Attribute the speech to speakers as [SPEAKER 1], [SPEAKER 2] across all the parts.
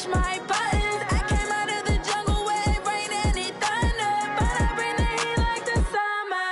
[SPEAKER 1] push my buttons. I came out of the jungle where it rained and it thundered, but I bring the heat like the summer.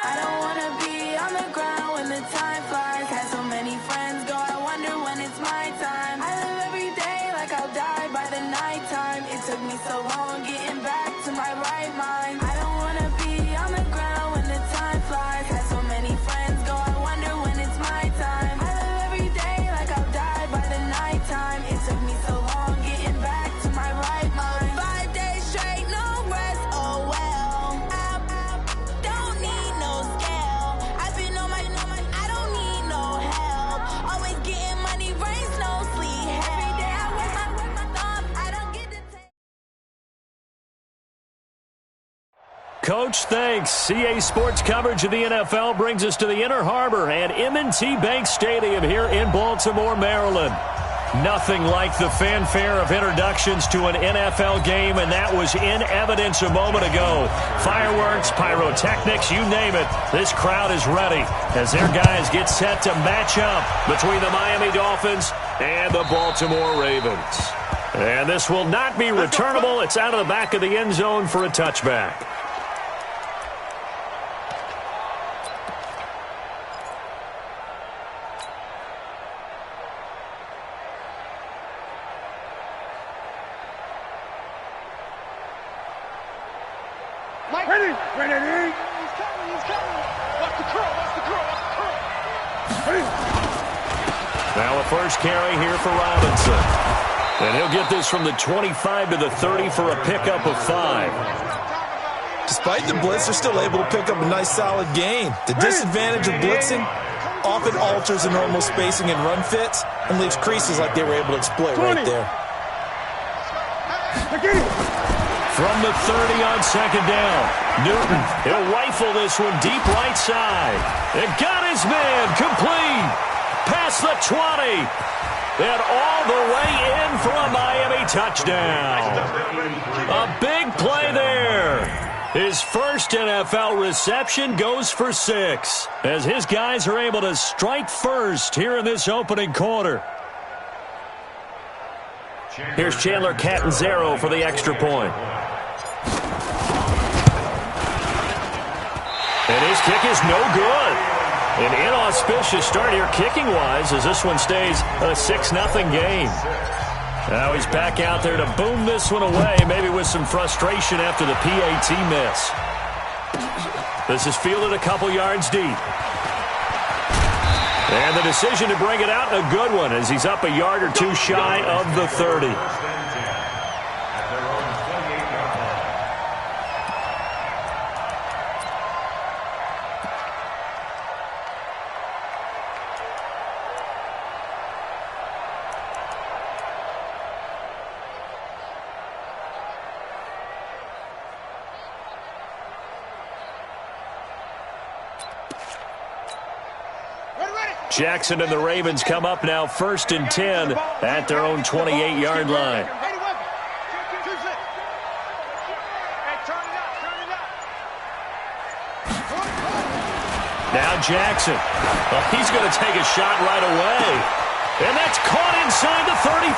[SPEAKER 1] I don't wanna be on the ground when the time flies. Had so many friends go, I wonder when it's my time. I live every day like I'll die by the nighttime. It took me so long getting back to my right mind. I don't wanna be on the ground when the time flies. Had so many friends go, I wonder when it's my time. I live every day like I'll die by the nighttime. It took me so long getting back to my right mind. 5 days straight, no rest, oh well. I don't need no scale. I've been on my, I don't need no help. Always getting money, rain, snow, sleet. Every day I work my thumb, I don't get to take.
[SPEAKER 2] Coach, thanks. CA Sports coverage of the NFL brings us to the Inner Harbor at M&T Bank Stadium here in Baltimore, Maryland. Nothing like the fanfare of introductions to an NFL game, and that was in evidence a moment ago. Fireworks, pyrotechnics, you name it. This crowd is ready as their guys get set to match up between the Miami Dolphins and the Baltimore Ravens. And this will not be returnable. It's out of the back of the end zone for a touchback. Now a first carry here for Robinson. And he'll get this from the 25 to the 30 for a pickup of 5.
[SPEAKER 3] Despite the blitz, they're still able to pick up a nice solid gain. The disadvantage of blitzing often alters the normal spacing and run fits and leaves creases like they were able to exploit right there.
[SPEAKER 2] From the 30 on second down, Newton, he'll rifle this one deep right side. It got his man complete. Past the 20. And all the way in for a Miami touchdown. A big play there. His first NFL reception goes for 6 as his guys are able to strike first here in this opening quarter. Here's Chandler Catanzaro for the extra point. And his kick is no good. An inauspicious start here kicking-wise as this one stays a 6-0 game. Now he's back out there to boom this one away, maybe with some frustration after the PAT miss. This is fielded a couple yards deep. And the decision to bring it out, a good one, as he's up a yard or two shy of the 30. Jackson and the Ravens come up now 1st and 10 at their own 28-yard line. Now Jackson. Well, he's going to take a shot right away. And that's caught inside the 35.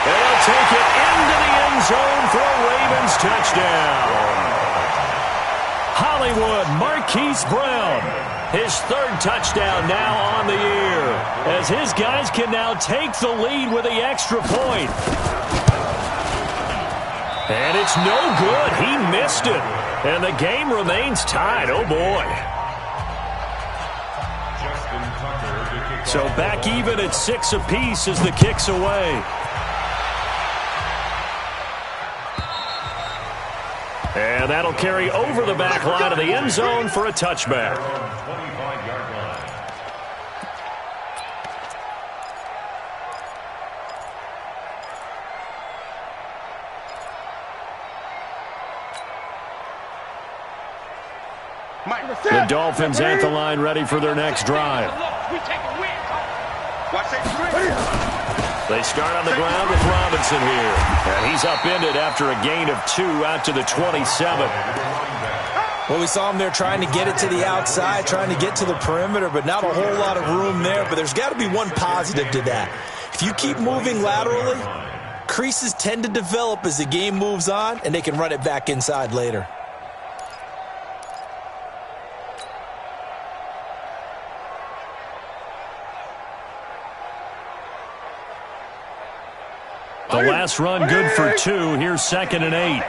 [SPEAKER 2] They'll take it into the end zone for a Ravens touchdown. Hollywood Marquise Brown. His 3rd touchdown now on the year, as his guys can now take the lead with the extra point. And it's no good. He missed it. And the game remains tied. Oh, boy. So back even at 6 apiece as the kick's away. And that'll carry over the back line of the end zone for a touchback. The Dolphins at the line ready for their next drive. They start on the ground with Robinson here. And he's upended after a gain of 2 out to the 27.
[SPEAKER 3] Well, we saw him there trying to get it to the outside, trying to get to the perimeter, but not a whole lot of room there. But there's got to be one positive to that. If If you keep moving laterally, creases tend to develop as the game moves on, and they can run it back inside later.
[SPEAKER 2] The last run good for 2. Here's 2nd and 8.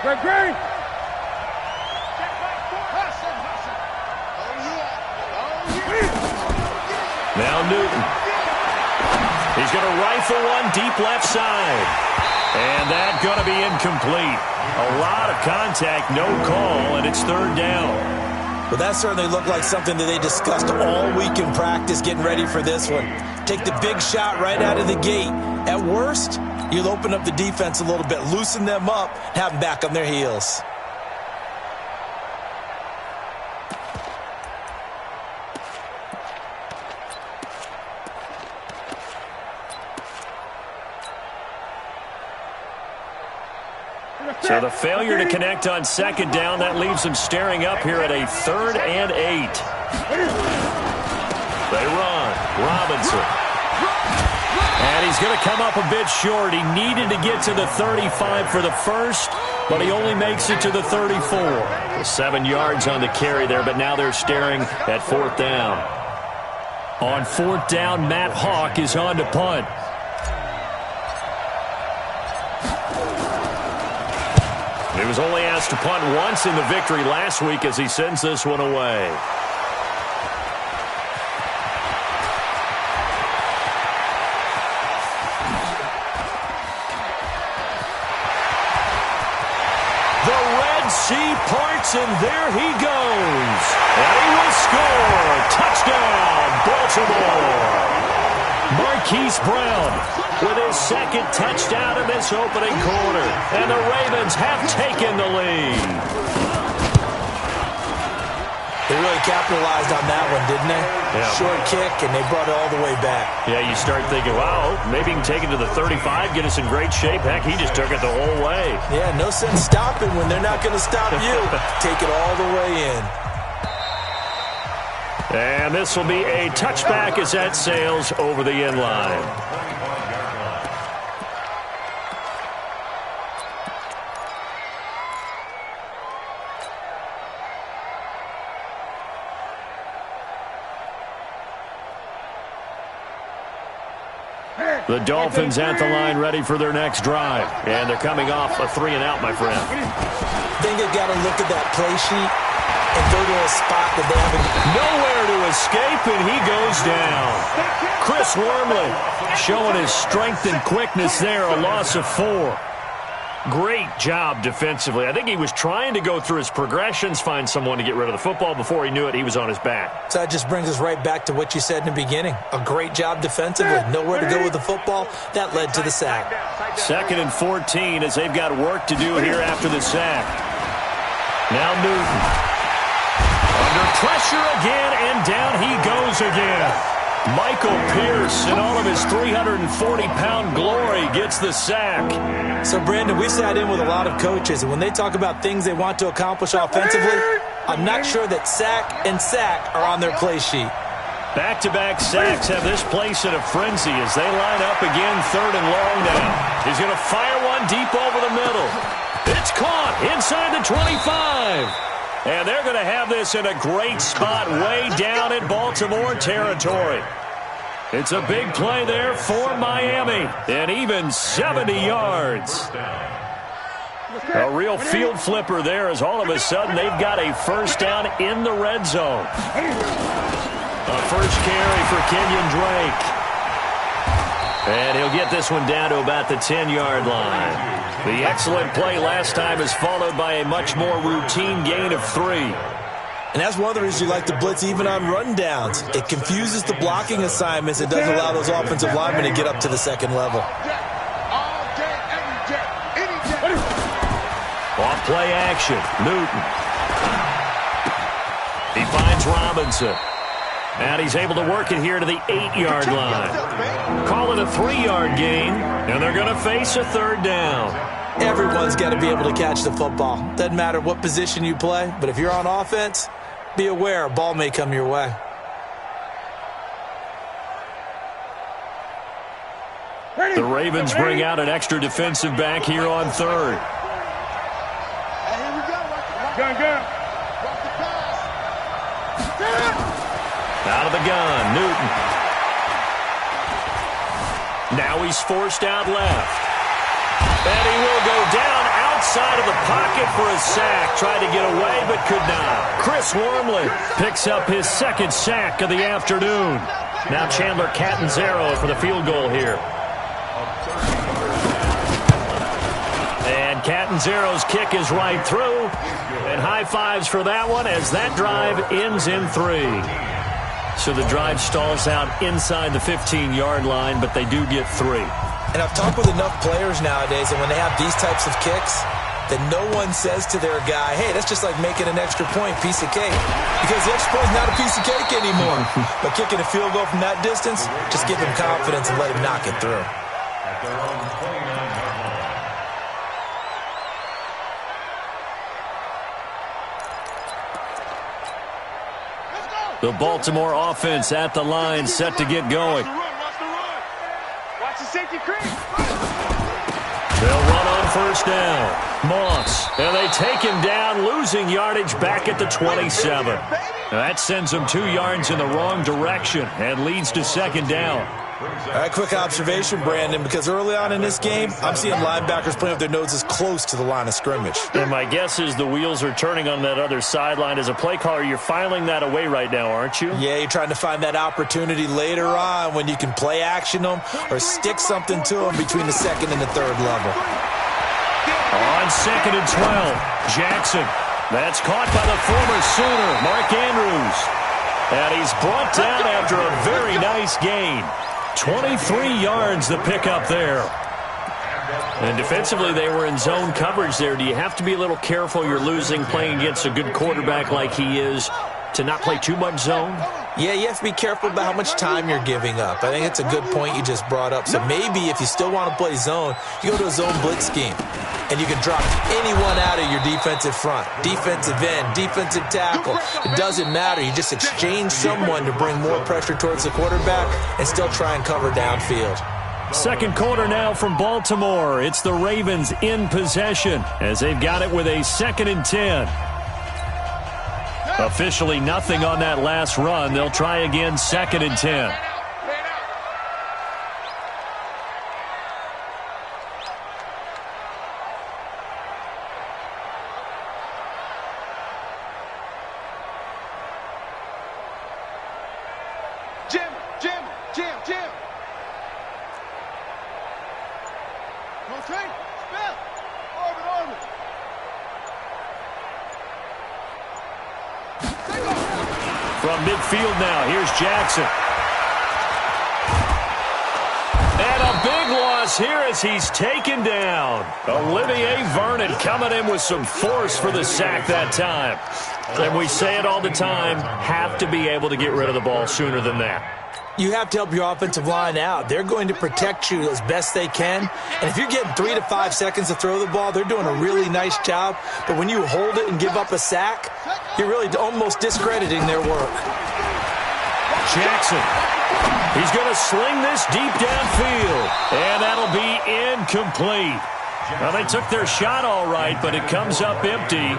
[SPEAKER 4] Great.
[SPEAKER 2] Now Newton. He's going to rifle one deep left side. And that's going to be incomplete. A lot of contact, no call, and it's 3rd down.
[SPEAKER 3] Well, that certainly looked like something that they discussed all week in practice getting ready for this one. Take the big shot right out of the gate. At worst, you'll open up the defense a little bit, loosen them up, have them back on their heels.
[SPEAKER 2] So the failure to connect on 2nd down, that leaves them staring up here at a 3rd and 8. They run. Robinson. And he's going to come up a bit short. He needed to get to the 35 for the first, but he only makes it to the 34. 7 yards on the carry there, but now they're staring at 4th down. On 4th down, Matt Hawk is on to punt. He was only asked to punt once in the victory last week as he sends this one away. The Red Sea parts, and there he goes. And he will score. Touchdown, Baltimore. Marquise Brown with his 2nd touchdown in this opening quarter. And the Ravens have taken the lead.
[SPEAKER 3] They really capitalized on that one, didn't they?
[SPEAKER 2] Yeah.
[SPEAKER 3] Short kick, and they brought it all the way back.
[SPEAKER 2] Yeah, you start thinking, wow, maybe he can take it to the 35, get us in great shape. Heck, he just took it the whole way.
[SPEAKER 3] Yeah, no sense stopping when they're not going to stop you. Take it all the way in.
[SPEAKER 2] And this will be a touchback as that sails over the end line. The Dolphins at the line ready for their next drive. And thee coming off a 3-and-out, my friend.
[SPEAKER 3] I think they've got to look at that play sheet and go to a spot that they haven't.
[SPEAKER 2] Nowhere to escape, and he goes down. Chris Wormley showing his strength and quickness there, a loss of 4. Great job defensively. I think he was trying to go through his progressions, find someone to get rid of the football. Before he knew it, he was on his back.
[SPEAKER 3] So that just brings us right back to what you said in the beginning. A great job defensively. Nowhere to go with the football. That led to the sack.
[SPEAKER 2] 2nd and 14 as they've got work to do here after the sack. Now Newton. Under pressure again, and down he goes again. Michael Pierce, in all of his 340-pound glory, gets the sack.
[SPEAKER 3] So, Brandon, we sat in with a lot of coaches, and when they talk about things they want to accomplish offensively, I'm not sure that sack and sack are on their play sheet.
[SPEAKER 2] Back-to-back sacks have this place in a frenzy as they line up again 3rd and long now. He's going to fire one deep over the middle. It's caught inside the 25. And they're going to have this in a great spot way down in Baltimore territory. It's a big play there for Miami, and even 70 yards. A real field flipper there as all of a sudden they've got a 1st down in the red zone. A first carry for Kenyon Drake. And he'll get this one down to about the 10-yard line. The excellent play last time is followed by a much more routine gain of 3.
[SPEAKER 3] And that's one of the reasons you like to blitz even on rundowns. It confuses the blocking assignments. It doesn't allow those offensive linemen to get up to the 2nd level.
[SPEAKER 2] Off play action. Newton. He finds Robinson. And he's able to work it here to the 8-yard line. Call it a 3-yard gain, and they're going to face a 3rd down.
[SPEAKER 3] Everyone's got to be able to catch the football. Doesn't matter what position you play, but if you're on offense, be aware a ball may come your way.
[SPEAKER 2] The Ravens bring out an extra defensive back here on third. Out of the gun, Newton. Now he's forced out left. And he will go down outside of the pocket for a sack. Tried to get away, but could not. Chris Wormley picks up his second sack of the afternoon. Now Chandler Catanzaro for the field goal here. And Catanzaro's kick is right through. And high fives for that one as that drive ends in 3. So the drive stalls out inside the 15-yard line, but they do get 3.
[SPEAKER 3] And I've talked with enough players nowadays, and when they have these types of kicks, that no one says to their guy, hey, that's just like making an extra point, piece of cake. Because the extra point is not a piece of cake anymore. But kicking a field goal from that distance, just give him confidence and let him knock it through.
[SPEAKER 2] The Baltimore offense at the line, set to get going.
[SPEAKER 4] Watch the safety creep.
[SPEAKER 2] They'll run on first down. Moss, and they take him down, losing yardage back at the 27. That sends him 2 yards in the wrong direction and leads to second down.
[SPEAKER 3] All right, quick observation, Brandon, because early on in this game, I'm seeing linebackers playing with their noses close to the line of scrimmage.
[SPEAKER 2] And my guess is the wheels are turning on that other sideline. As a play caller, you're filing that away right now, aren't you?
[SPEAKER 3] Yeah, you're trying to find that opportunity later on when you can play action them or stick something to them between the second and the third level.
[SPEAKER 2] On second and 12, Jackson. That's caught by the former Sooner, Mark Andrews. And he's brought down after a very nice gain. 23 yards the pickup there. And defensively, they were in zone coverage there. Do you have to be a little careful you're losing playing against a good quarterback like he is to not play too much zone?
[SPEAKER 3] Yeah, you have to be careful about how much time you're giving up. I think it's a good point you just brought up. So maybe if you still want to play zone, you go to a zone blitz scheme. And you can drop anyone out of your defensive front. Defensive end, defensive tackle. It doesn't matter. You just exchange someone to bring more pressure towards the quarterback and still try and cover downfield.
[SPEAKER 2] Second quarter now from Baltimore. It's the Ravens in possession as they've got it with a 2nd and 10. Officially nothing on that last run. They'll try again 2nd and 10.
[SPEAKER 4] Jim. No train. Spell. Orbit.
[SPEAKER 2] From midfield now, here's Jackson. And a big loss here as he's taken down. Olivier Vernon coming in with some force for the sack that time. And we say it all the time, have to be able to get rid of the ball sooner than that.
[SPEAKER 3] You have to help your offensive line out. They're going to protect you as best they can. And if you're getting 3 to 5 seconds to throw the ball, they're doing a really nice job. But when you hold it and give up a sack, you're really almost discrediting their work.
[SPEAKER 2] Jackson. He's going to sling this deep downfield. And that'll be incomplete. Well, they took their shot all right, but it comes up empty.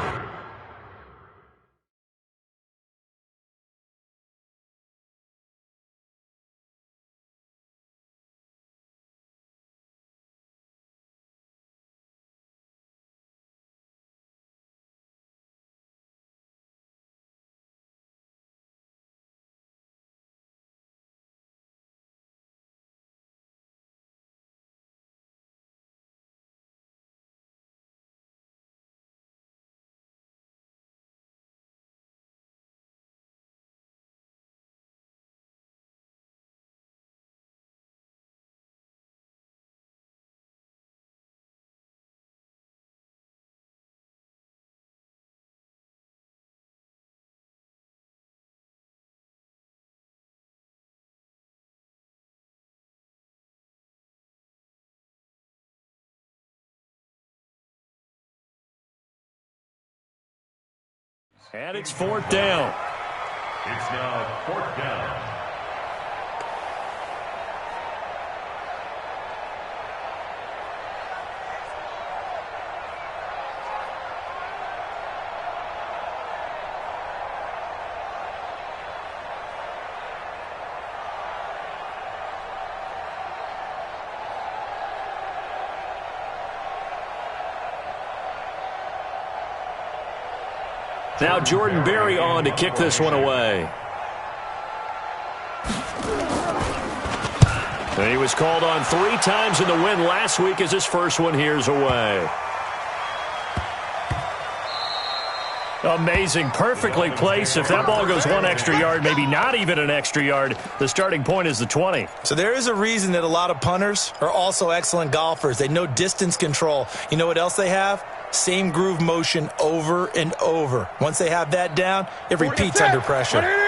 [SPEAKER 2] And it's 4th down.
[SPEAKER 5] It's now 4th down.
[SPEAKER 2] Now Jordan Berry on to kick this one away. And he was called on 3 times in the win last week as his first one here's away. Amazing. Perfectly placed. If that ball goes 1 extra yard, maybe not even an extra yard, the starting point is the 20.
[SPEAKER 3] So there is a reason that a lot of punters are also excellent golfers. They know distance control. You know what else they have? Same groove motion over and over. Once they have that down, it repeats under pressure.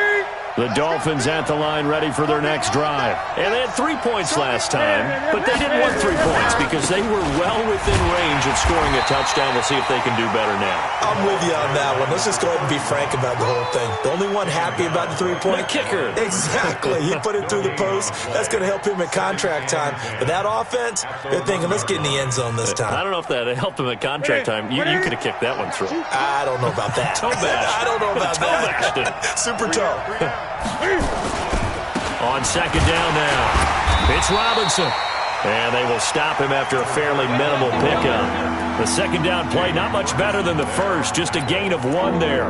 [SPEAKER 2] The Dolphins at the line ready for their next drive. And they had 3 points last time, but they didn't want 3 points because they were well within range of scoring a touchdown. We'll see if they can do better now.
[SPEAKER 3] I'm with you on that one. Let's just go ahead and be frank about the whole thing. The only one happy about the 3-point?
[SPEAKER 2] The kicker.
[SPEAKER 3] Exactly. He put it through the post. That's going to help him at contract time. But that offense, they're thinking, let's get in the end zone this time.
[SPEAKER 2] I don't know if that helped him at contract time. You could have kicked that one through.
[SPEAKER 3] I don't know about that.
[SPEAKER 2] Toe bash.
[SPEAKER 3] I don't know about that. Super toe.
[SPEAKER 2] On second down now, it's Robinson. And they will stop him after a fairly minimal pickup. The second down play, not much better than the first, just a gain of 1 there.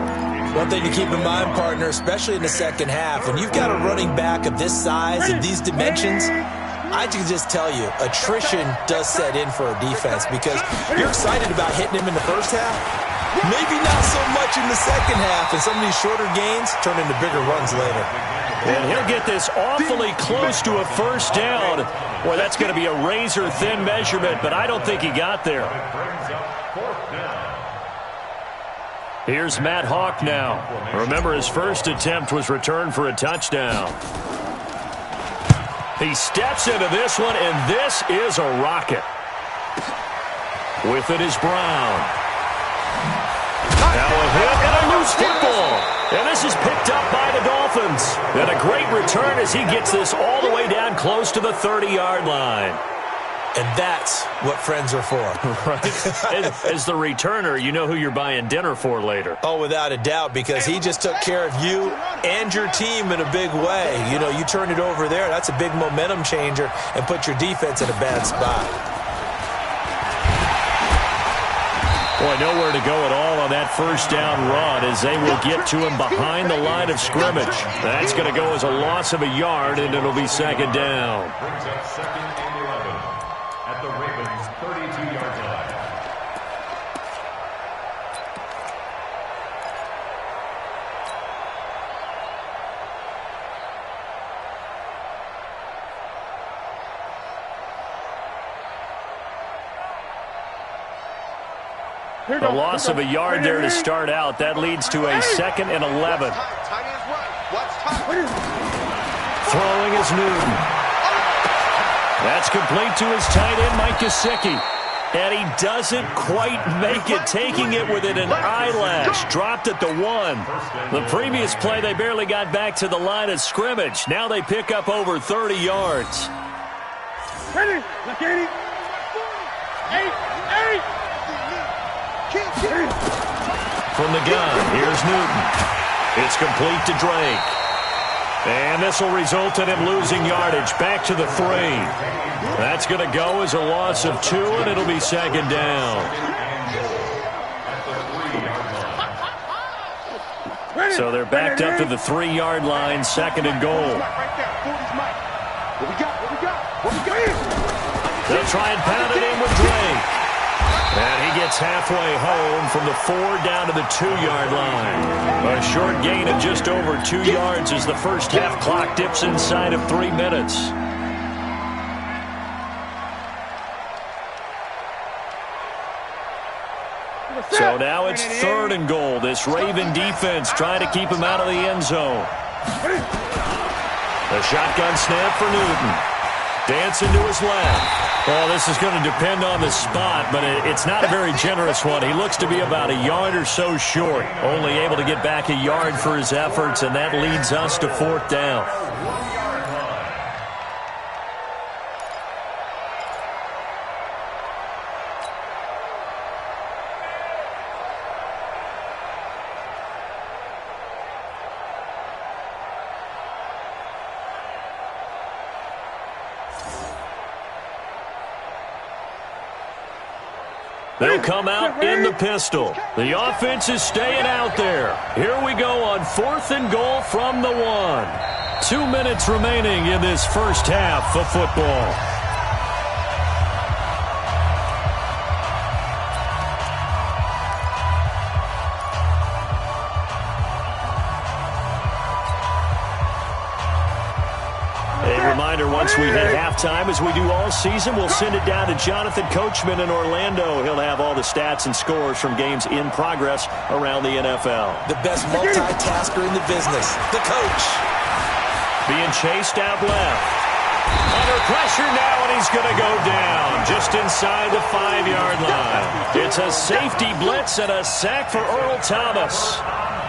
[SPEAKER 3] One thing to keep in mind, partner, especially in the second half, when you've got a running back of this size and these dimensions, I can just tell you, attrition does set in for a defense because you're excited about hitting him in the first half. Maybe not so much in the second half, and some of these shorter gains turn into bigger runs later.
[SPEAKER 2] And he'll get this awfully close to a first down. Boy, that's going to be a razor-thin measurement, but I don't think he got there. Here's Matt Hawk now. Remember, his first attempt was returned for a touchdown. He steps into this one, and this is a rocket. With it is Brown. Now a hit and a loose football. And this is picked up by the Dolphins. And a great return as he gets this all the way down close to the 30-yard line.
[SPEAKER 3] And that's what friends are for.
[SPEAKER 2] Right. As the returner, you know who you're buying dinner for later.
[SPEAKER 3] Oh, without a doubt, because he just took care of you and your team in a big way. You know, you turn it over there, that's a big momentum changer and put your defense in a bad spot.
[SPEAKER 2] Boy, nowhere to go at all on that first down run as they will get to him behind the line of scrimmage. That's going to go as a loss of a yard, and it'll be second down.
[SPEAKER 5] Brings up second and 11 at the Ravens' 32-yard line.
[SPEAKER 2] A loss of a yard there to start out. That leads to a second and 11. Throwing is Newton. That's complete to his tight end, Mike Gesicki. And he doesn't quite make it, taking it within an eyelash. Dropped at the 1. The previous play, they barely got back to the line of scrimmage. Now they pick up over 30 yards.
[SPEAKER 4] Ready, look 80. 8.
[SPEAKER 2] From the gun, here's Newton. It's complete to Drake. And this will result in him losing yardage back to the 3. That's going to go as a loss of 2, and it'll be second down. So they're backed up to the 3-yard line, second and goal. They'll try and pound it in with Drake. And he gets halfway home from the 4 down to the 2-yard line. A short gain of just over 2 yards as the first half clock dips inside of 3 minutes. So now it's 3rd and goal. This Raven defense trying to keep him out of the end zone. The shotgun snap for Newton. Dancing to his left. Well, this is going to depend on the spot, but it's not a very generous one. He looks to be about a yard or so short. Only able to get back a yard for his efforts, and that leads us to 4th down. They'll come out in the pistol. The offense is staying out there. Here we go on 4th and goal from the 1. 2 minutes remaining in this first half of football. Once we hit halftime, as we do all season, we'll send it down to Jonathan Coachman in Orlando. He'll have all the stats and scores from games in progress around the NFL.
[SPEAKER 3] The best multitasker in the business, the coach.
[SPEAKER 2] Being chased out left. Under pressure now, and he's going to go down just inside the 5-yard line. It's a safety blitz and a sack for Earl Thomas.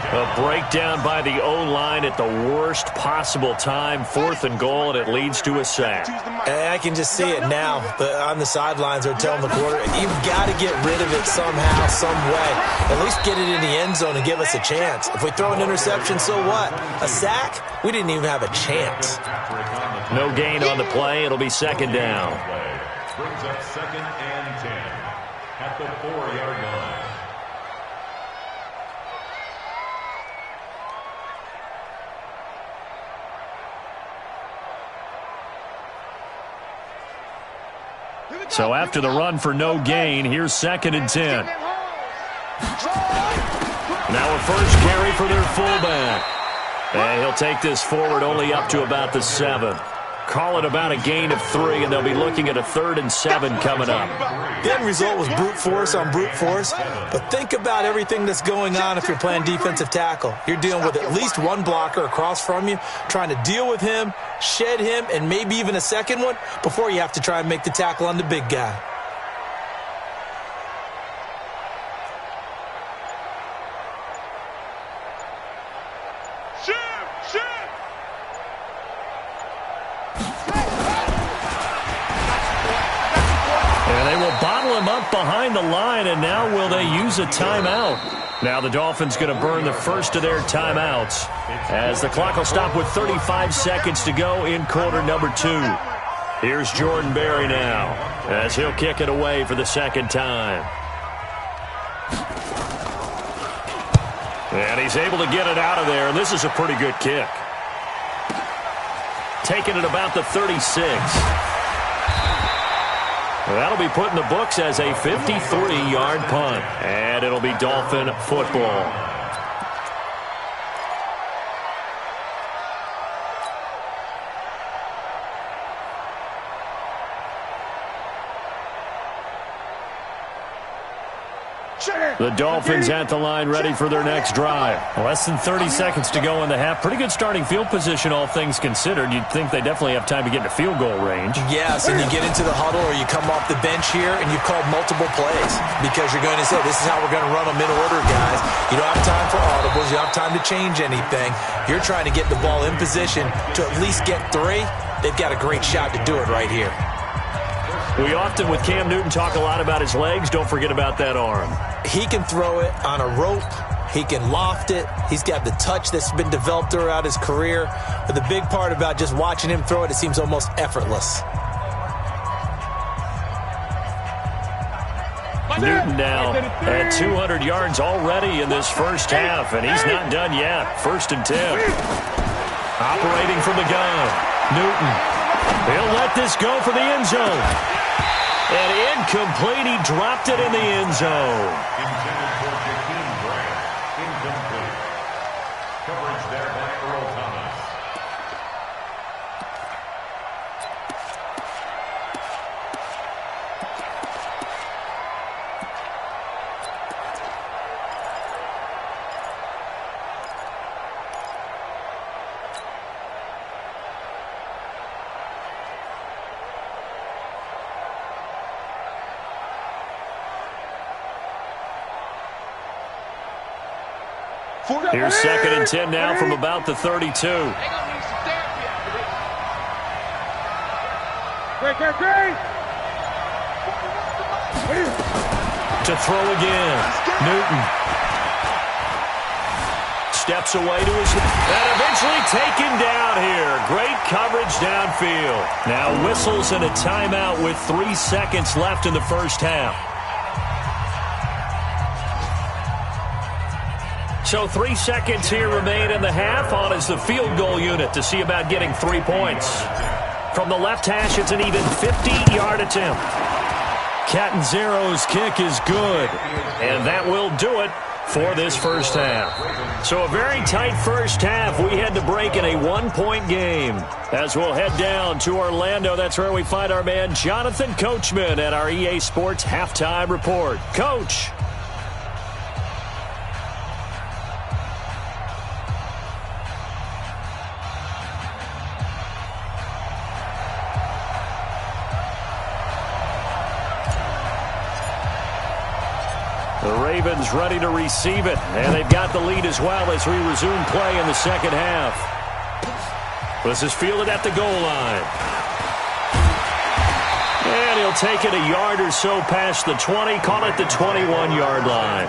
[SPEAKER 2] A breakdown by the O-line at the worst possible time. 4th and goal, and it leads to a sack.
[SPEAKER 3] I can just see it now. On the sidelines, they're telling the quarter, you've got to get rid of it somehow, some way. At least get it in the end zone and give us a chance. If we throw an interception, so what? A sack? We didn't even have a chance.
[SPEAKER 2] No gain on the play. It'll be 2nd down.
[SPEAKER 5] Brings up 2nd and 10 at the 4-yard line.
[SPEAKER 2] So after the run for no gain, here's 2nd and 10. Now a first carry for their fullback. And he'll take this forward only up to about the 7. Call it about a gain of 3, and they'll be looking at a 3rd and 7 coming up.
[SPEAKER 3] The end result was brute force on brute force, but think about everything that's going on if you're playing defensive tackle. You're dealing with at least one blocker across from you, trying to deal with him, shed him, and maybe even a second one before you have to try and make the tackle on the big guy.
[SPEAKER 2] Behind the line, and now will they use a timeout? Now the Dolphins going to burn the first of their timeouts as the clock will stop with 35 seconds to go in quarter number 2. Here's Jordan Berry now as he'll kick it away for the 2nd time. And he's able to get it out of there, and this is a pretty good kick. Taking it about the 36. That'll be put in the books as a 53-yard punt, and it'll be Dolphin football. The Dolphins at the line ready for their next drive. Less than 30 seconds to go in the half. Pretty good starting field position, all things considered. You'd think they definitely have time to get into field goal range.
[SPEAKER 3] Yes, and you get into the huddle or you come off the bench here and you call multiple plays because you're going to say, this is how we're going to run them in order, guys. You don't have time for audibles. You don't have time to change anything. You're trying to get the ball in position to at least get 3. They've got a great shot to do it right here.
[SPEAKER 2] We often, with Cam Newton, talk a lot about his legs. Don't forget about that arm.
[SPEAKER 3] He can throw it on a rope. He can loft it. He's got the touch that's been developed throughout his career. But the big part about just watching him throw it, it seems almost effortless.
[SPEAKER 2] Newton now at 200 yards already in this first half, and he's not done yet. 1st and 10. Operating from the gun. Newton. He'll let this go for the end zone. And incomplete. He dropped it in the end zone.
[SPEAKER 5] Intended for Jakeem Grant. Incomplete. Coverage there by Earl Thomas.
[SPEAKER 2] Here's 2nd and 10 now from about the 32.
[SPEAKER 4] Great.
[SPEAKER 2] To throw again. Newton. Steps away to his... And eventually taken down here. Great coverage downfield. Now whistles and a timeout with 3 seconds left in the first half. So 3 seconds here remain in the half. On is the field goal unit to see about getting 3 points. From the left hash, it's an even 50-yard attempt. Catanzaro's kick is good, and that will do it for this first half. So a very tight first half. We had to break in a 1-point game. As we'll head down to Orlando, that's where we find our man Jonathan Coachman at our EA Sports Halftime Report. Coach. The Ravens ready to receive it, and they've got the lead as well as we resume play in the second half. This is fielded at the goal line. And he'll take it a yard or so past the 20, call it the 21-yard line.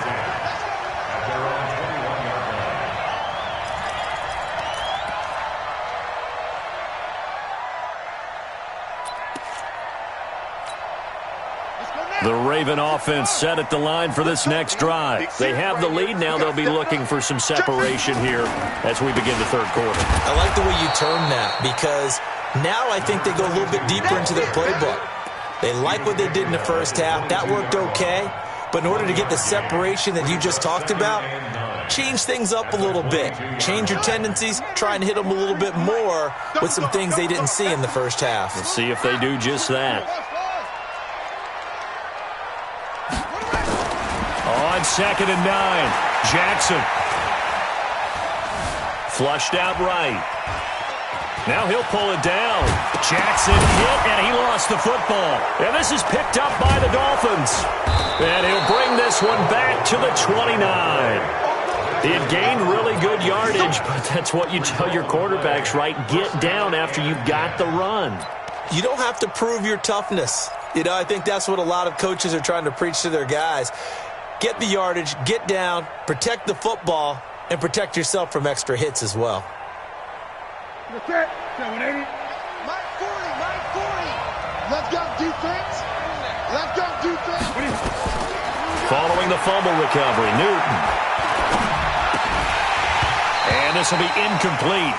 [SPEAKER 2] The Raven offense set at the line for this next drive. They have the lead. Now they'll be looking for some separation here as we begin the third quarter.
[SPEAKER 3] I like the way you term that, because now I think they go a little bit deeper into their playbook. They like what they did in the first half. That worked okay. But in order to get the separation that you just talked about, change things up a little bit. Change your tendencies. Try and hit them a little bit more with some things they didn't see in the first half.
[SPEAKER 2] Let's see if they do just that. On 2nd and 9, Jackson. Flushed out right. Now he'll pull it down. Jackson hit, and he lost the football. And this is picked up by the Dolphins. And he'll bring this one back to the 29. He had gained really good yardage, but that's what you tell your quarterbacks, right? Get down after you've got the run.
[SPEAKER 3] You don't have to prove your toughness. You know, I think that's what a lot of coaches are trying to preach to their guys. Get the yardage, get down, protect the football, and protect yourself from extra hits as well.
[SPEAKER 4] That's it. 780.
[SPEAKER 6] Mike 40. Let's go defense. Let's go defense.
[SPEAKER 2] Following the fumble recovery, Newton. And this will be incomplete.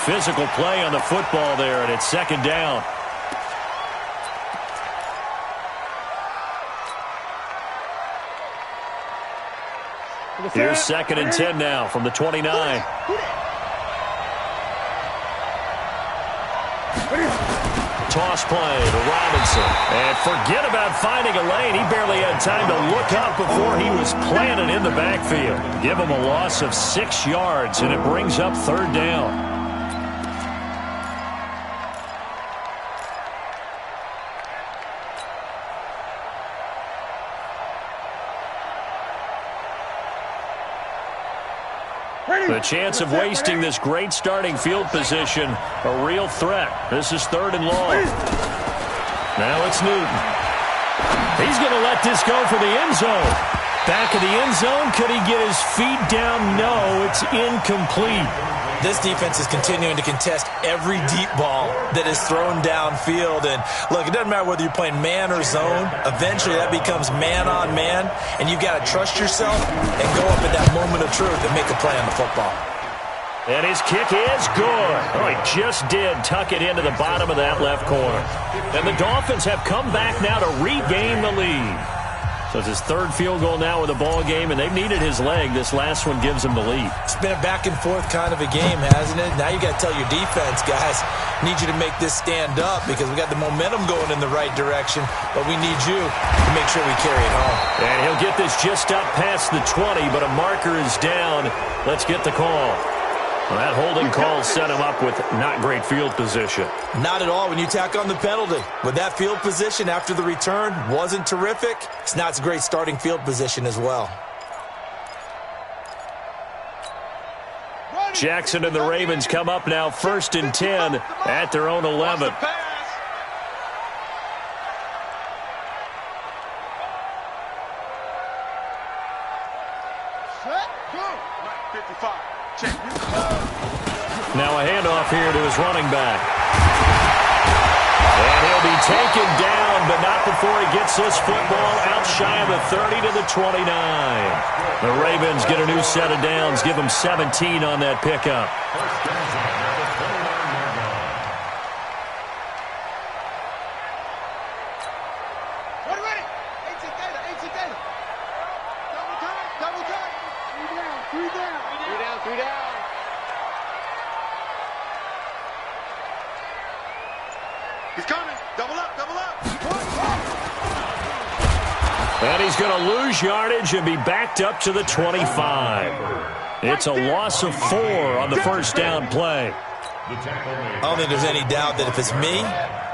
[SPEAKER 2] Physical play on the football there, and it's 2nd down. Here's 2nd and 10 now from the 29. Toss play to Robinson. And forget about finding a lane. He barely had time to look up before he was planted in the backfield. Give him a loss of 6 yards, and it brings up 3rd down. The chance of wasting this great starting field position, a real threat. This is 3rd and long. Now it's Newton. He's going to let this go for the end zone. Back of the end zone. Could he get his feet down? No, it's incomplete.
[SPEAKER 3] This defense is continuing to contest every deep ball that is thrown downfield. And, look, it doesn't matter whether you're playing man or zone. Eventually that becomes man-on-man, and you've got to trust yourself and go up at that moment of truth and make a play on the football.
[SPEAKER 2] And his kick is good. Oh, he just did tuck it into the bottom of that left corner. And the Dolphins have come back now to regain the lead. So it's his 3rd field goal now with the ball game, and they've needed his leg. This last one gives him the lead.
[SPEAKER 3] It's been a back-and-forth kind of a game, hasn't it? Now you got to tell your defense, guys, need you to make this stand up because we got the momentum going in the right direction, but we need you to make sure we carry it home.
[SPEAKER 2] And he'll get this just up past the 20, but a marker is down. Let's get the call. Well, that holding call set him up with not great field position.
[SPEAKER 3] Not at all when you tack on the penalty. With that field position after the return wasn't terrific, it's not a great starting field position as well.
[SPEAKER 2] Jackson and the Ravens come up now 1st and 10 at their own 11. Now a handoff here to his running back. And he'll be taken down, but not before he gets keeps this football out shy of the 30 to the 29. The Ravens get a new set of downs, give them 17 on that pickup.
[SPEAKER 6] Three down. He's coming. Double up.
[SPEAKER 2] And he's going to lose yardage and be backed up to the 25. It's a loss of 4 on the first down play.
[SPEAKER 3] I don't think there's any doubt that if it's me,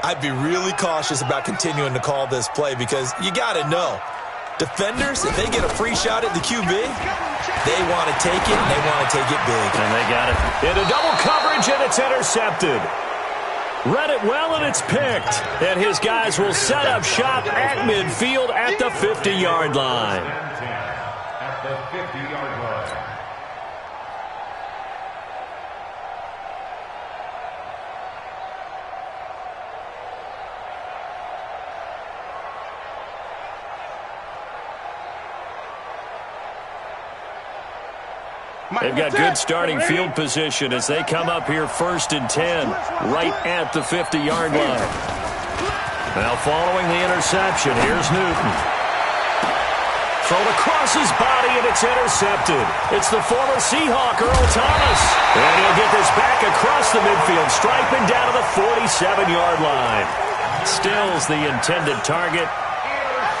[SPEAKER 3] I'd be really cautious about continuing to call this play because you got to know, defenders, if they get a free shot at the QB, they want to take it, and they want to take it big.
[SPEAKER 2] And they got it into double coverage, and it's intercepted. Read it well, and it's picked. And his guys will set up shop at midfield at the 50-yard line.
[SPEAKER 5] At the 50-yard line.
[SPEAKER 2] They've got good starting field position as they come up here 1st and 10, right at the 50-yard line. Now following the interception, here's Newton. Thrown across his body, and it's intercepted. It's the former Seahawk, Earl Thomas. And he'll get this back across the midfield stripe and down to the 47-yard line. Stills the intended target.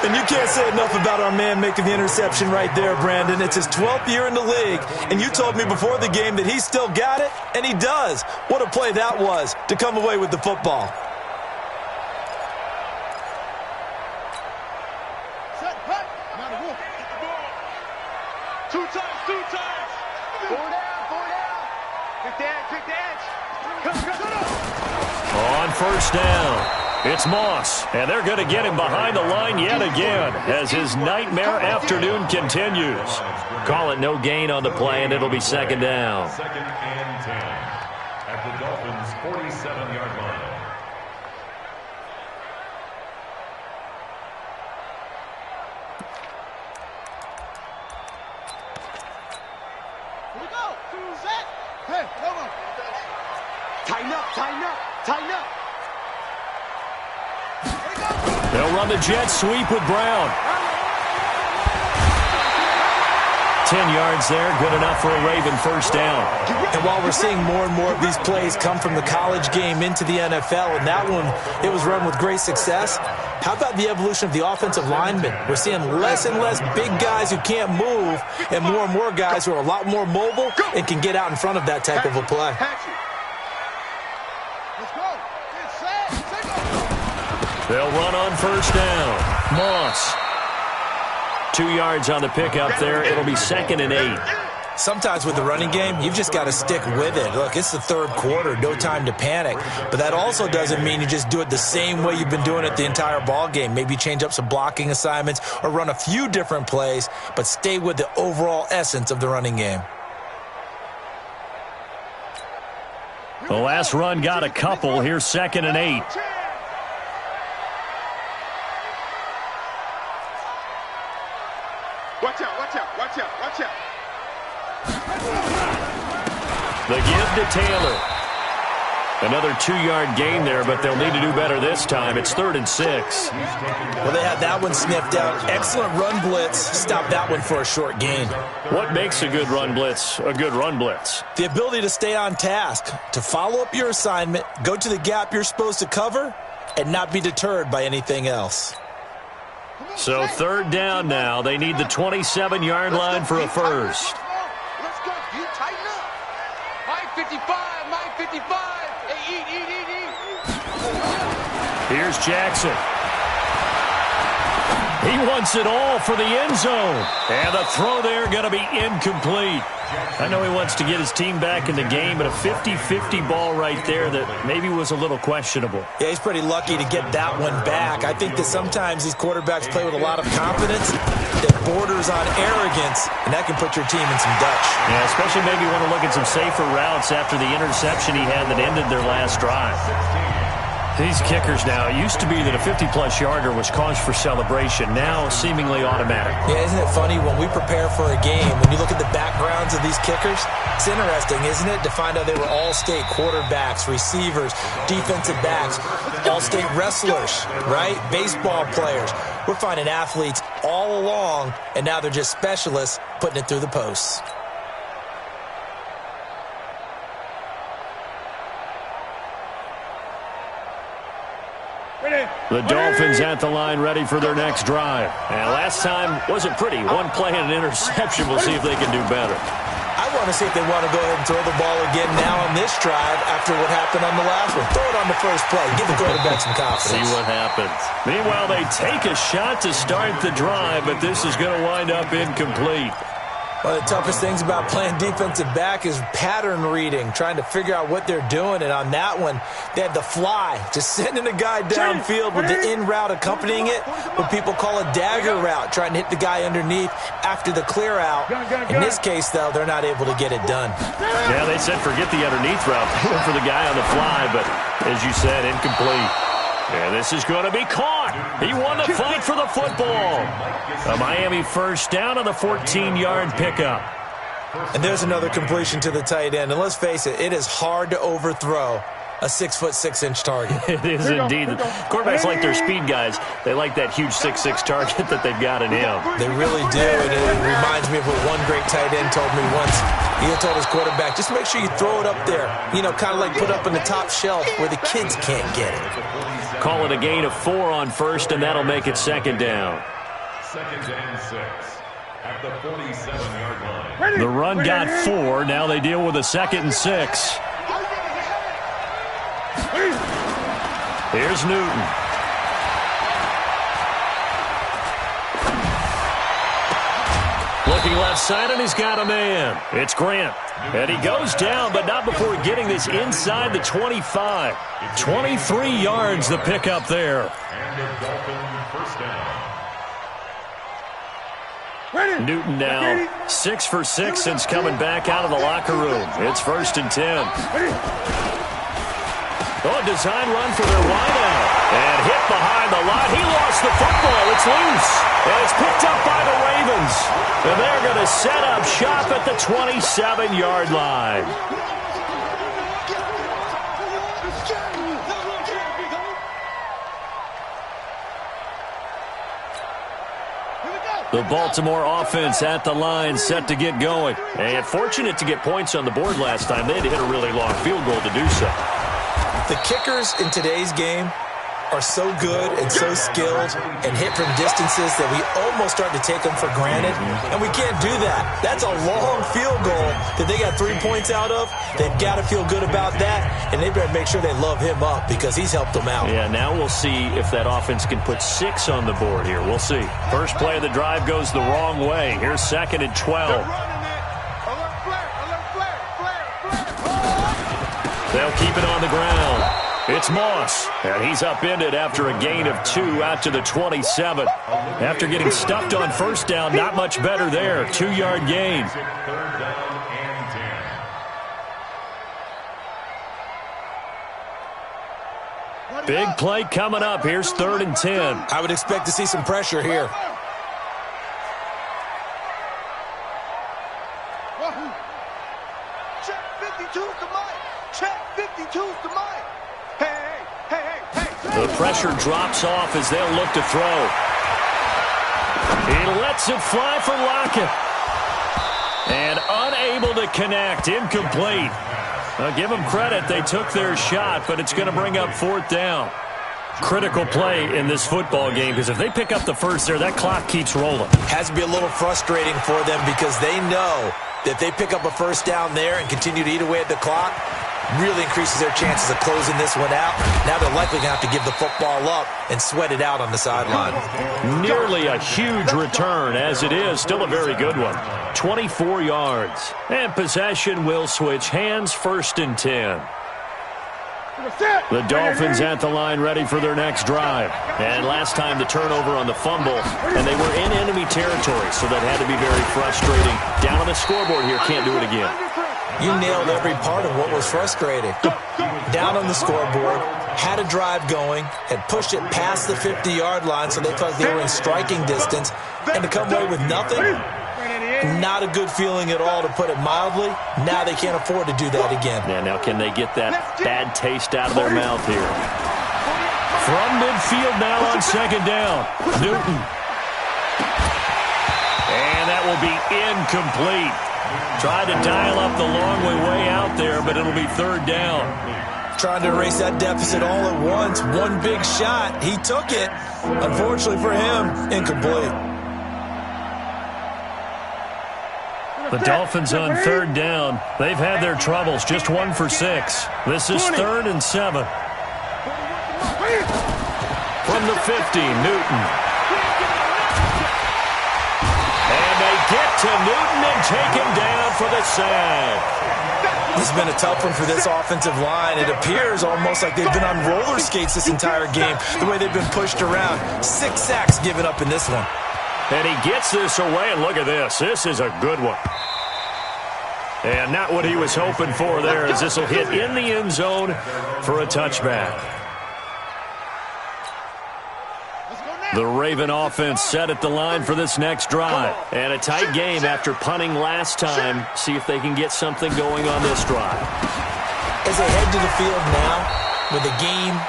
[SPEAKER 3] And you can't say enough about our man making the interception right there, Brandon. It's his 12th year in the league, and you told me before the game that he still got it, and he does. What a play that was to come away with the football.
[SPEAKER 6] Set, hut. Now the wolf. Get the ball. Two times. 4 down. Quick dance. Come.
[SPEAKER 2] On first down, it's Moss, and they're going to get him behind the line yet again as his nightmare afternoon continues. Call it no gain on the play, and it'll be 2nd down.
[SPEAKER 5] 2nd and 10 at the Dolphins' 47-yard line.
[SPEAKER 6] Here we go. Set. Hey, come on. Tighten up.
[SPEAKER 2] They'll run the jet sweep with Brown. 10 yards there, good enough for a Raven first down.
[SPEAKER 3] And while we're seeing more and more of these plays come from the college game into the NFL, and that one, it was run with great success, how about the evolution of the offensive linemen? We're seeing less and less big guys who can't move and more guys who are a lot more mobile and can get out in front of that type of a play.
[SPEAKER 6] Let's go. It's set.
[SPEAKER 2] They'll run on first down. Moss. 2 yards on the pickup there. It'll be 2nd and 8.
[SPEAKER 3] Sometimes with the running game, you've just got to stick with it. Look, it's the 3rd quarter, no time to panic. But that also doesn't mean you just do it the same way you've been doing it the entire ball game. Maybe change up some blocking assignments or run a few different plays, but stay with the overall essence of the running game.
[SPEAKER 2] The last run got a couple. Here's 2nd and 8.
[SPEAKER 6] Watch out.
[SPEAKER 2] The give to Taylor. Another 2-yard gain there, but they'll need to do better this time. It's 3rd and 6.
[SPEAKER 3] Well, they had that one sniffed out. Excellent run blitz. Stop that one for a short gain.
[SPEAKER 2] What makes a good run blitz a good run blitz?
[SPEAKER 3] The ability to stay on task, to follow up your assignment, go to the gap you're supposed to cover, and not be deterred by anything else.
[SPEAKER 2] So 3rd down now. They need the 27-yard line for a first.
[SPEAKER 6] Let's go. You tighten up. Mike 55. Hey, eat.
[SPEAKER 2] Here's Jackson. He wants it all for the end zone. And the throw there going to be incomplete. I know he wants to get his team back in the game, but a 50-50 ball right there that maybe was a little questionable.
[SPEAKER 3] Yeah, he's pretty lucky to get that one back. I think that sometimes these quarterbacks play with a lot of confidence that borders on arrogance, and that can put your team in some dutch.
[SPEAKER 2] Yeah, especially maybe want to look at some safer routes after the interception he had that ended their last drive. These kickers now, it used to be that a 50-plus yarder was cause for celebration. Now, seemingly automatic.
[SPEAKER 3] Yeah, isn't it funny when we prepare for a game, when you look at the backgrounds of these kickers, it's interesting, isn't it, to find out they were all-state quarterbacks, receivers, defensive backs, all-state wrestlers, right? Baseball players. We're finding athletes all along, and now they're just specialists putting it through the posts.
[SPEAKER 2] The Dolphins at the line ready for their next drive. And last time wasn't pretty. One play and an interception. We'll see if they can do better.
[SPEAKER 3] I want to see if they want to go ahead and throw the ball again now on this drive after what happened on the last one. Throw it on the first play. Give the quarterback some confidence.
[SPEAKER 2] See what happens. Meanwhile, they take a shot to start the drive, but this is going to wind up incomplete.
[SPEAKER 3] One of the toughest things about playing defensive back is pattern reading, trying to figure out what they're doing. And on that one, they had the fly, just sending a guy downfield with the in route accompanying it, what people call a dagger route, trying to hit the guy underneath after the clear out. In this case, though, they're not able to get it done.
[SPEAKER 2] Yeah, they said forget the underneath route. They went for the guy on the fly, but as you said, incomplete. And this is going to be caught. He won the fight for the football. A Miami first down on the 14-yard pickup.
[SPEAKER 3] And there's another completion to the tight end. And let's face it, it is hard to overthrow a 6'6" target.
[SPEAKER 2] It is indeed. Quarterbacks like their speed guys. They like that huge 6'6" target that they've got in him.
[SPEAKER 3] They really do, and it reminds me of what one great tight end told me once. He told his quarterback, just make sure you throw it up there, you know, kind of like put up in the top shelf where the kids can't get it.
[SPEAKER 2] Call it a gain of 4 on first, and that'll make it second down.
[SPEAKER 5] Second and 6 at the 47-yard line.
[SPEAKER 2] The run got 4. Now they deal with a 2nd and 6. Here's Newton. Looking left side, and he's got a man. It's Grant. And he goes down, but not before getting this inside the 25. 23 yards the pickup there.
[SPEAKER 5] And a Dolphin first down.
[SPEAKER 2] Newton now 6 for 6 since coming back out of the locker room. It's 1st and 10. Oh, a design run for their wideout. And hit behind the line. He lost the football. It's loose. And it's picked up by the Ravens. And they're going to set up shop at the 27-yard line. The Baltimore offense at the line, set to get going. And fortunate to get points on the board last time. They had to hit a really long field goal to do so.
[SPEAKER 3] The kickers in today's game are so good and so skilled and hit from distances that we almost start to take them for granted, and we can't do that. That's a long field goal that they got 3 points out of. They've got to feel good about that, and they better make sure they love him up because he's helped them out.
[SPEAKER 2] Yeah, now we'll see if that offense can put 6 on the board here. We'll see. First play of the drive goes the wrong way. Here's 2nd and 12. They'll keep it on the ground. It's Moss, and he's upended after a gain of 2 out to the 27. After getting stuffed on first down, not much better there. 2-yard gain.
[SPEAKER 5] Third down and 10.
[SPEAKER 2] Big play coming up. Here's 3rd and 10.
[SPEAKER 3] I would expect to see some pressure here.
[SPEAKER 6] Check 52's the mic. Check 52's the mic.
[SPEAKER 2] The pressure drops off as they'll look to throw. He lets it fly for Lockett. And unable to connect. Incomplete. Now, give them credit. They took their shot, but it's going to bring up 4th down. Critical play in this football game because if they pick up the first there, that clock keeps rolling.
[SPEAKER 3] Has to be a little frustrating for them because they know that if they pick up a first down there and continue to eat away at the clock, really increases their chances of closing this one out. Now they're likely going to have to give the football up and sweat it out on the sideline.
[SPEAKER 2] Nearly a huge return as it is. Still a very good one. 24 yards. And possession will switch hands. 1st and 10. The Dolphins at the line ready for their next drive. And last time the turnover on the fumble, and they were in enemy territory, so that had to be very frustrating. Down on the scoreboard here, can't do it again.
[SPEAKER 3] You nailed every part of what was frustrating. Down on the scoreboard, had a drive going, had pushed it past the 50-yard line so they thought they were in striking distance, and to come away with nothing, not a good feeling at all, to put it mildly. Now they can't afford to do that again.
[SPEAKER 2] Yeah, now can they get that bad taste out of their mouth here? From midfield now on second down, Newton. And that will be incomplete. Tried to dial up the long way out there, but it'll be third down.
[SPEAKER 3] Trying to erase that deficit all at once. One big shot. He took it. Unfortunately for him, incomplete.
[SPEAKER 2] The Dolphins on third down. They've had their troubles. Just 1 for 6. This is 3rd and 7. From the 50, Newton. And they get to Newton and take him down for the sack.
[SPEAKER 3] This has been a tough one for this offensive line. It appears almost like they've been on roller skates this entire game, the way they've been pushed around. 6 sacks given up in this one.
[SPEAKER 2] And he gets this away, and look at this. This is a good one. And not what he was hoping for there, as this will hit in the end zone for a touchback. The Raven offense set at the line for this next drive. And a tight game after punting last time. See if they can get something going on this drive.
[SPEAKER 3] As they head to the field now, with the game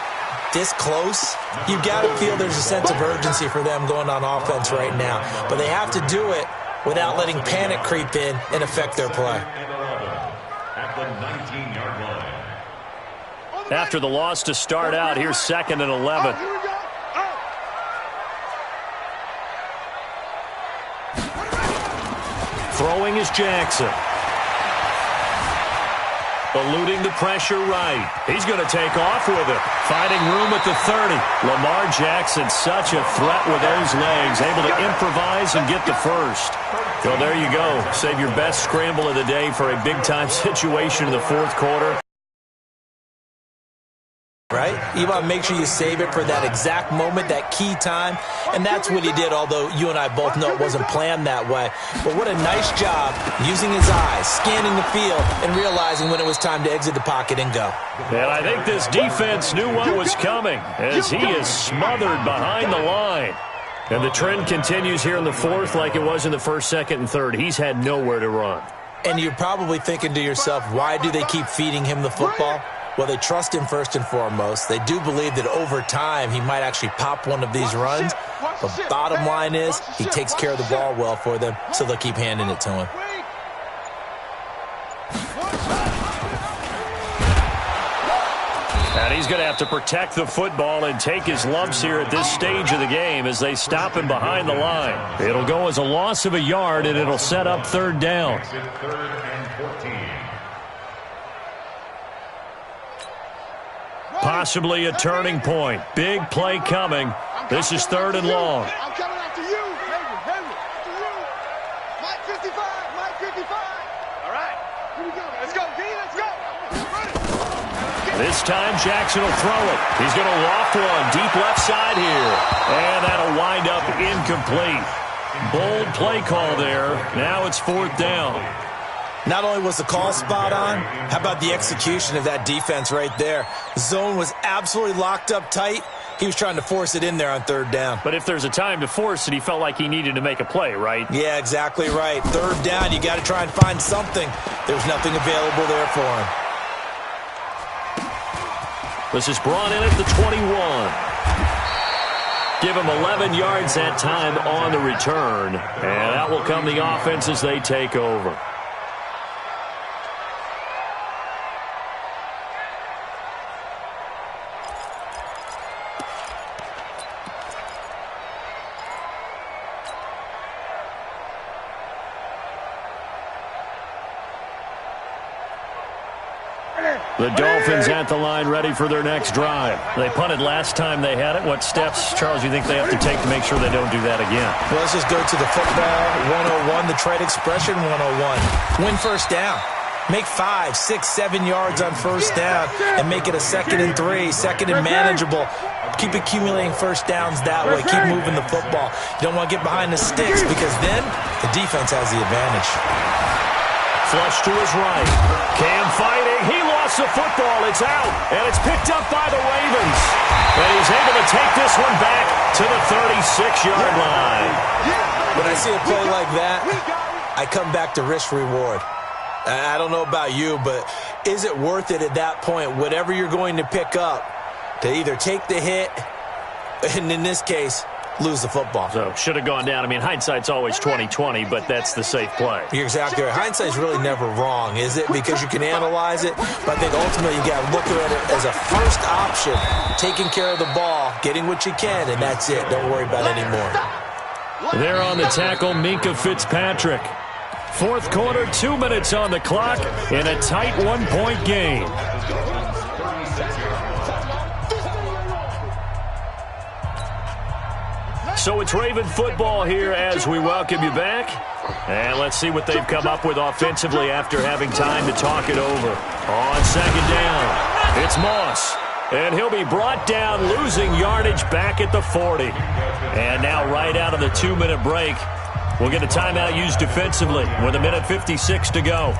[SPEAKER 3] this close, you've got to feel there's a sense of urgency for them going on offense right now. But they have to do it without letting panic creep in and affect their play.
[SPEAKER 5] At the 19-yard line.
[SPEAKER 2] After the loss to start out, here's 2nd and 11. Throwing is Jackson. Eluding the pressure right. He's going to take off with it. Finding room at the 30. Lamar Jackson, such a threat with those legs. Able to improvise and get the first. Well, there you go. Save your best scramble of the day for a big-time situation in the 4th quarter.
[SPEAKER 3] Right? You want to make sure you save it for that exact moment, that key time. And that's what he did, although you and I both know it wasn't planned that way. But what a nice job using his eyes, scanning the field, and realizing when it was time to exit the pocket and go.
[SPEAKER 2] And I think this defense knew what was coming, as he is smothered behind the line. And the trend continues here in the 4th like it was in the 1st, 2nd, and 3rd. He's had nowhere to run.
[SPEAKER 3] And you're probably thinking to yourself, why do they keep feeding him the football? Well, they trust him first and foremost. They do believe that over time he might actually pop one of these runs. But bottom line is he takes care of the ball well for them, so they'll keep handing it to him.
[SPEAKER 2] And he's going to have to protect the football and take his lumps here at this stage of the game as they stop him behind the line. It'll go as a loss of a yard, and it'll set up 3rd down.
[SPEAKER 5] 3rd and 14.
[SPEAKER 2] Possibly a turning point. Big play coming. This is 3rd and long.
[SPEAKER 6] I'm coming after you. Henry, to you. Mike 55, Mike 55. All right, here we go. Let's go, D, let's go.
[SPEAKER 2] This time Jackson will throw it. He's going to loft one deep left side here. And that'll wind up incomplete. Bold play call there. Now it's 4th down.
[SPEAKER 3] Not only was the call spot on, how about the execution of that defense right there? Zone was absolutely locked up tight. He was trying to force it in there on 3rd down.
[SPEAKER 2] But if there's a time to force it, he felt like he needed to make a play, right?
[SPEAKER 3] Yeah, exactly right. 3rd down, you got to try and find something. There's nothing available there for him.
[SPEAKER 2] This is brought in at the 21. Give him 11 yards that time on the return. And that will come the offense as they take over. The Dolphins at the line, ready for their next drive. They punted last time they had it. What steps, Charles, do you think they have to take to make sure they don't do that again?
[SPEAKER 3] Well, let's just go to the football 101, the trade expression 101. Win 1st down. Make 5, 6, 7 yards on 1st down and make it a 2nd and 3, 2nd and manageable. Keep accumulating 1st downs that way. Keep moving the football. You don't want to get behind the sticks because then the defense has the advantage.
[SPEAKER 2] Flush to his right. Cam fighting. He lost toss the football. It's out, and it's picked up by the Ravens. And he's able to take this one back to the 36-yard line.
[SPEAKER 3] When I see a play like that, I come back to risk-reward. I don't know about you, but is it worth it at that point, whatever you're going to pick up, to either take the hit, and in this case, lose the football?
[SPEAKER 2] So, should have gone down. I mean, hindsight's always 20/20, but that's the safe play.
[SPEAKER 3] You're exactly right. Hindsight's really never wrong, is it? Because you can analyze it, but I think ultimately you got to look at it as a first option, taking care of the ball, getting what you can, and that's it. Don't worry about it anymore.
[SPEAKER 2] There on the tackle, Minkah Fitzpatrick. Fourth quarter, 2 minutes on the clock in a tight one-point game. So it's Raven football here as we welcome you back. And let's see what they've come up with offensively after having time to talk it over. On second down, it's Moss. And he'll be brought down, losing yardage back at the 40. And now right out of the 2-minute break, we'll get a timeout used defensively with 1:56 to go.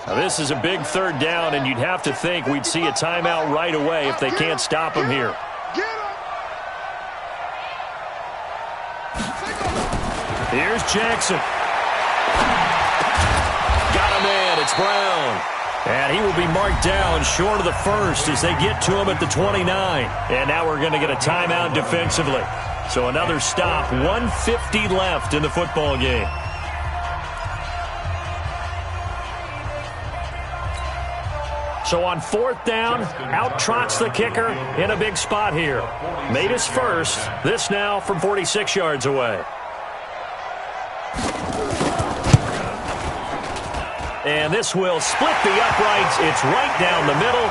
[SPEAKER 2] Now, this is a big third down, and you'd have to think we'd see a timeout right away if they can't stop him here. Here's Jackson. Got a man. It's Brown. And he will be marked down short of the first as they get to him at the 29. And now we're going to get a timeout defensively. So another stop. 1:50 left in the football game. So on fourth down, out trots the kicker in a big spot here. Made his first. This now from 46 yards away. And this will split the uprights. It's right down the middle.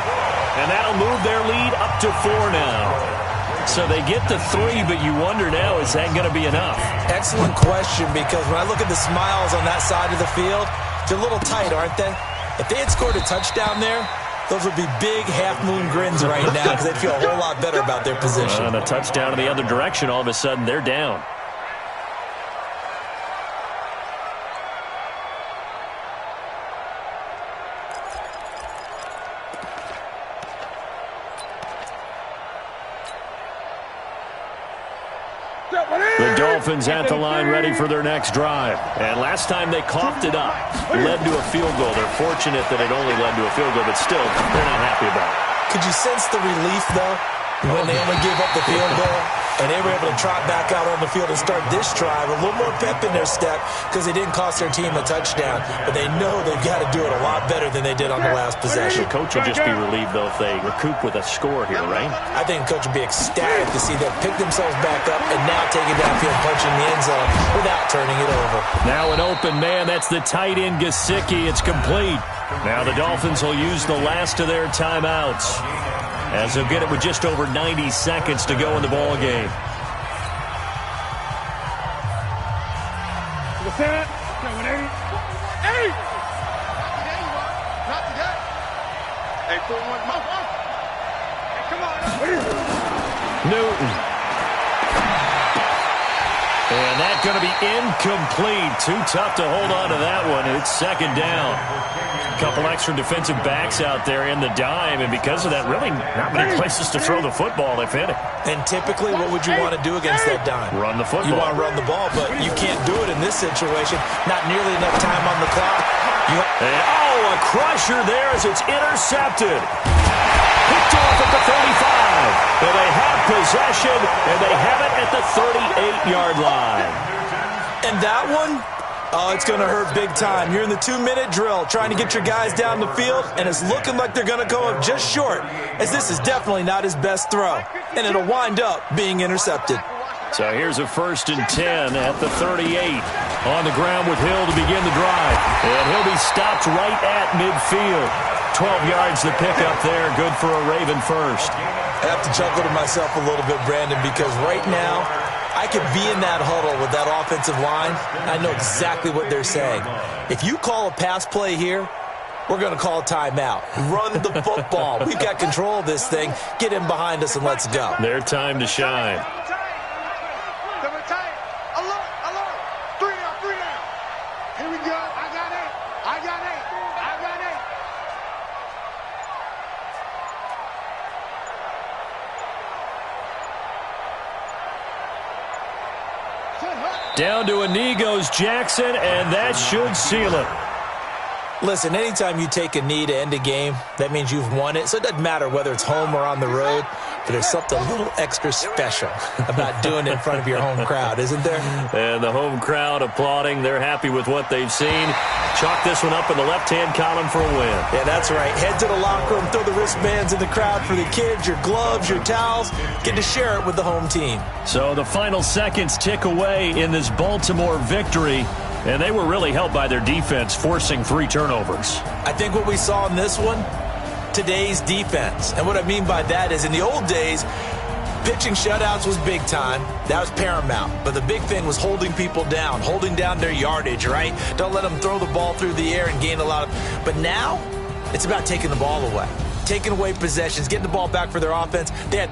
[SPEAKER 2] And that'll move their lead up to 4 now. So they get to 3, but you wonder now, is that going to be enough?
[SPEAKER 3] Excellent question, because when I look at the smiles on that side of the field, they're a little tight, aren't they? If they had scored a touchdown there, those would be big half-moon grins right now because they'd feel a whole lot better about their position.
[SPEAKER 2] And a touchdown in the other direction, all of a sudden, they're down. The Dolphins at the line ready for their next drive. And last time they coughed it up, led to a field goal. They're fortunate that it only led to a field goal, but still, they're not happy about it.
[SPEAKER 3] Could you sense the relief, though, when they only gave up the field goal and they were able to trot back out on the field and start this drive? A little more pep in their step because they didn't cost their team a touchdown, but they know they've got to do it a lot better than they did on the last possession.
[SPEAKER 2] The coach will just be relieved, though, if they recoup with a score here, right?
[SPEAKER 3] I think the coach would be ecstatic to see them pick themselves back up and now take it downfield, punching the end zone without turning it over.
[SPEAKER 2] Now an open man. That's the tight end, Gesicki. It's complete. Now the Dolphins will use the last of their timeouts, as they'll get it with just over 90 seconds to go in the ball game. Newton. And that's going to be incomplete. Too tough to hold on to that one. It's second down. A couple extra defensive backs out there in the dime, and because of that, really not many places to throw the football, if any.
[SPEAKER 3] And typically, what would you want to do against that dime?
[SPEAKER 2] Run the football.
[SPEAKER 3] You want to run the ball, but you can't do it in this situation. Not nearly enough time on the clock.
[SPEAKER 2] A crusher there as it's intercepted. Picked off at the 35. And they have possession, and they have it at the 38-yard line.
[SPEAKER 3] And that one, it's going to hurt big time. You're in the 2-minute drill trying to get your guys down the field, and it's looking like they're going to go up just short, as this is definitely not his best throw. And it'll wind up being intercepted.
[SPEAKER 2] So here's a 1st and 10 at the 38. On the ground with Hill to begin the drive. And he'll be stopped right at midfield. 12 yards to pick up there. Good for a Raven first.
[SPEAKER 3] I have to chuckle to myself a little bit, Brandon, because right now I could be in that huddle with that offensive line. I know exactly what they're saying. If you call a pass play here, we're going to call a timeout. Run the football. We've got control of this thing. Get him behind us and let's go.
[SPEAKER 2] Their time to shine.
[SPEAKER 6] Double tight. Alert, alert. 3 down, 3 down. Here we go. I got 8. I got 8. I got 8.
[SPEAKER 2] Down to a knee goes Jackson, and that should seal it.
[SPEAKER 3] Listen, anytime you take a knee to end a game, that means you've won it. So it doesn't matter whether it's home or on the road, but there's something a little extra special about doing it in front of your home crowd, isn't there?
[SPEAKER 2] And the home crowd applauding. They're happy with what they've seen. Chalk this one up in the left-hand column for a win.
[SPEAKER 3] Yeah, that's right. Head to the locker room, throw the wristbands in the crowd for the kids, your gloves, your towels. Get to share it with the home team.
[SPEAKER 2] So the final seconds tick away in this Baltimore victory. And they were really helped by their defense, forcing 3 turnovers.
[SPEAKER 3] I think what we saw in this one, today's defense. And what I mean by that is in the old days, pitching shutouts was big time. That was paramount. But the big thing was holding people down, holding down their yardage, right? Don't let them throw the ball through the air and gain a lot of... But now, it's about taking the ball away. Taking away possessions, getting the ball back for their offense. They had